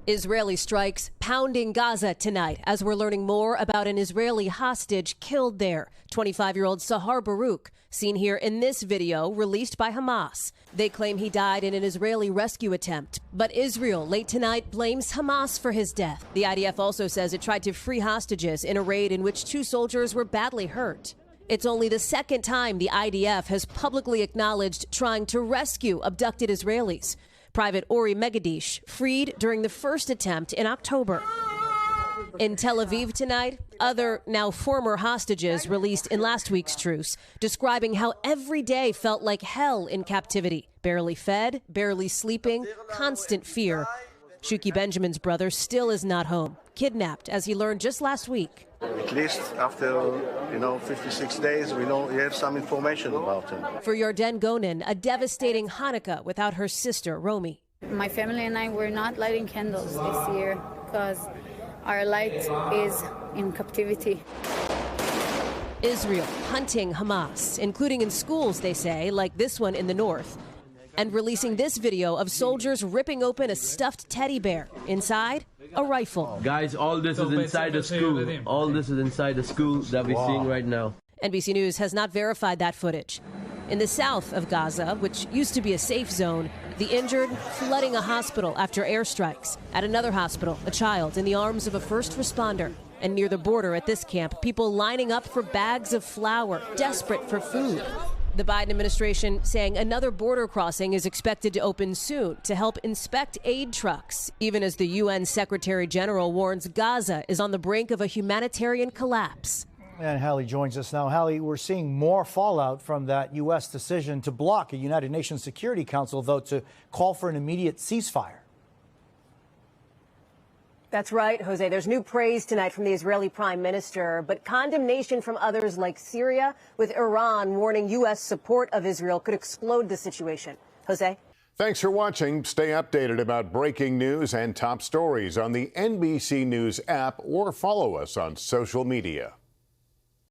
Israeli strikes pounding Gaza tonight as we're learning more about an Israeli hostage killed there, 25-year-old Sahar Baruch, seen here in this video released by Hamas. They claim he died in an Israeli rescue attempt, but Israel late tonight blames Hamas for his death. The IDF also says it tried to free hostages in a raid in which 2 soldiers were badly hurt. It's only the second time the IDF has publicly acknowledged trying to rescue abducted Israelis. Private Ori Megadish freed during the first attempt in October. In Tel Aviv tonight, other now former hostages released in last week's truce, describing how every day felt like hell in captivity. Barely fed, barely sleeping, constant fear. Shuki Benjamin's brother still is not home, kidnapped as he learned just last week. At least after, 56 days, we have some information about him. For Yarden Gonen, a devastating Hanukkah without her sister, Romy. My family and I were not lighting candles this year because our light is in captivity. Israel hunting Hamas, including in schools, they say, like this one in the north, and releasing this video of soldiers ripping open a stuffed teddy bear. Inside, a rifle. Guys, all this is inside the school. All this is inside the school that we're seeing right now. NBC News has not verified that footage. In the south of Gaza, which used to be a safe zone, the injured flooding a hospital after airstrikes. At another hospital, a child in the arms of a first responder. And near the border at this camp, people lining up for bags of flour, desperate for food. The Biden administration saying another border crossing is expected to open soon to help inspect aid trucks, even as the UN Secretary General warns Gaza is on the brink of a humanitarian collapse. And Hallie joins us now. Hallie, we're seeing more fallout from that U.S. decision to block a United Nations Security Council vote to call for an immediate ceasefire. That's right, Jose. There's new praise tonight from the Israeli prime minister, but condemnation from others like Syria, with Iran warning U.S. support of Israel could explode the situation. Jose? Thanks for watching. Stay updated about breaking news and top stories on the NBC News app or follow us on social media.